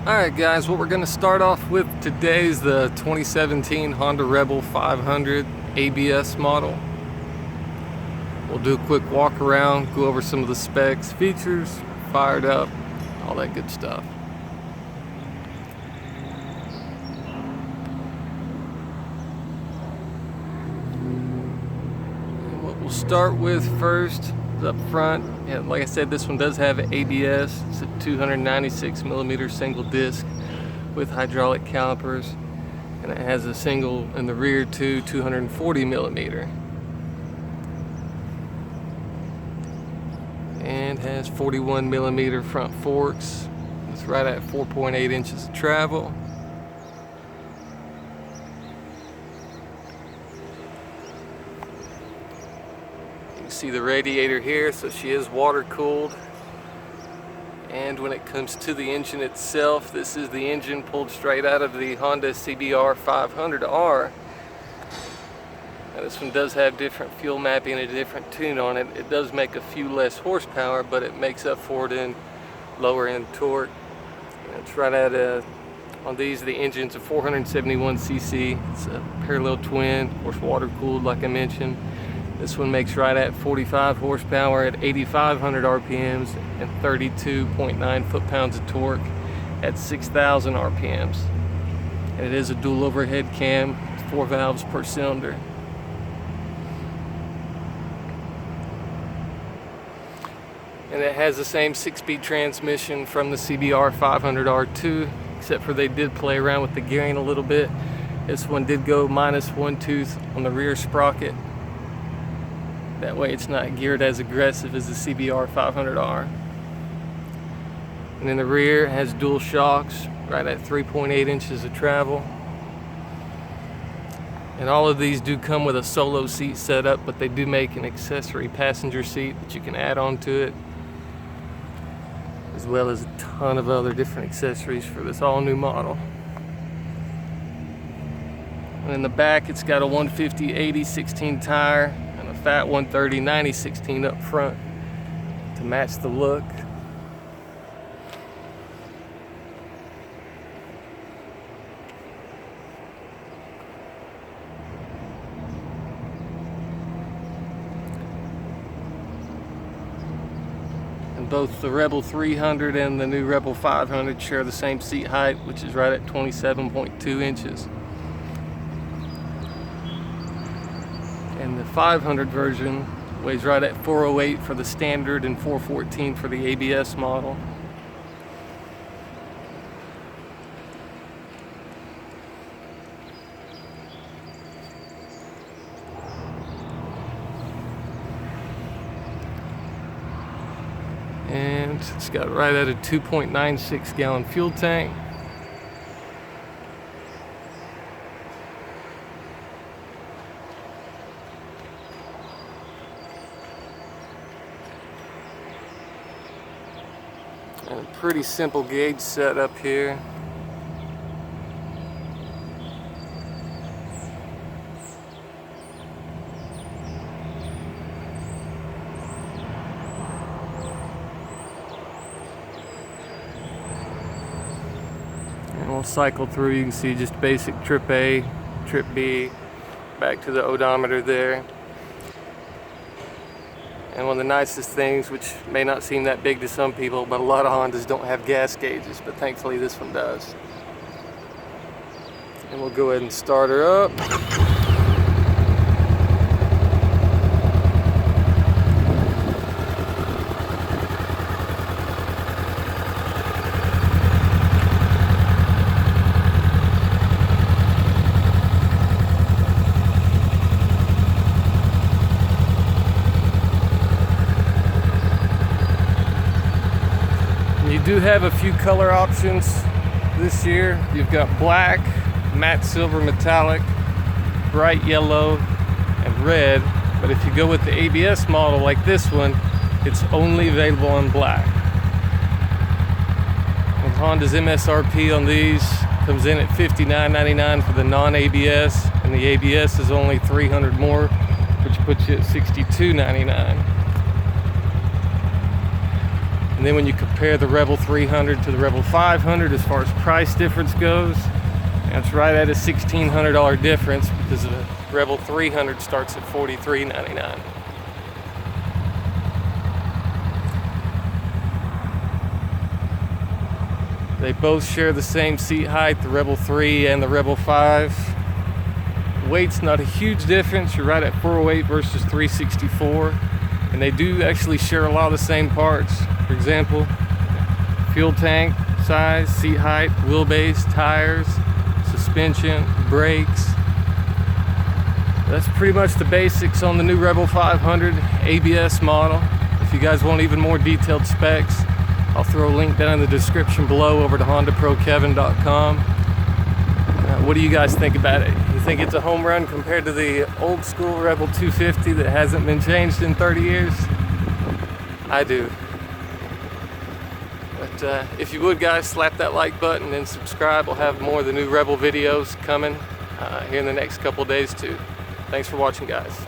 Alright guys, what we're going to start off with today is the 2017 Honda Rebel 500 ABS model. We'll do a quick walk around, go over some of the specs, features, fired up, all that good stuff. And what we'll start with first is up front. Yeah, like I said, this one does have ABS. It's a 296mm single disc with hydraulic calipers, and it has a single in the rear too, 240mm, and has 41mm front forks. It's right at 4.8 inches of travel. You can see the radiator here, so she is water cooled. And when it comes to the engine itself, this is the engine pulled straight out of the Honda CBR500R. Now this one does have different fuel mapping and a different tune on it. It does make a few less horsepower, but it makes up for it in lower end torque. And it's right at on these, the engine's a 471cc. It's a parallel twin, of course water cooled like I mentioned. This one makes right at 45 horsepower at 8,500 RPMs and 32.9 foot-pounds of torque at 6,000 RPMs. And it is a dual overhead cam, 4 valves per cylinder. And it has the same 6-speed transmission from the CBR 500R2, except for they did play around with the gearing a little bit. This one did go -1 tooth on the rear sprocket. That way it's not geared as aggressive as the CBR 500R. And in the rear it has dual shocks right at 3.8 inches of travel. And all of these do come with a solo seat setup, but they do make an accessory passenger seat that you can add on to it, as well as a ton of other different accessories for this all new model. And in the back it's got a 150/80/16 tire, fat 130/90/16 up front to match the look. And both the Rebel 300 and the new Rebel 500 share the same seat height, which is right at 27.2 inches. And the 500 version weighs right at 408 for the standard and 414 for the ABS model. And it's got right at a 2.96 gallon fuel tank. And a pretty simple gauge setup here. And we'll cycle through. You can see just basic trip A, trip B, back to the odometer there. And one of the nicest things, which may not seem that big to some people, but a lot of Hondas don't have gas gauges, but thankfully this one does. And we'll go ahead and start her up. You do have a few color options this year. You've got black, matte silver metallic, bright yellow, and red. But if you go with the ABS model like this one, it's only available in black. And Honda's MSRP on these comes in at $59.99 for the non-ABS, and the ABS is only $300 more, which puts you at $62.99. And then when you compare the Rebel 300 to the Rebel 500 as far as price difference goes, that's right at a $1,600 difference, because the Rebel 300 starts at $43.99. They both share the same seat height, the Rebel 3 and the Rebel 5. Weight's not a huge difference. You're right at 408 versus 364. And they do actually share a lot of the same parts. For example, fuel tank size, seat height, wheelbase, tires, suspension, brakes. That's pretty much the basics on the new Rebel 500 ABS model. If you guys want even more detailed specs, I'll throw a link down in the description below over to HondaProKevin.com. What do you guys think about it? You think it's a home run compared to the old school Rebel 250 that hasn't been changed in 30 years? I do. But if you would, guys, slap that like button and subscribe. We'll have more of the new Rebel videos coming here in the next couple days too. Thanks for watching, guys.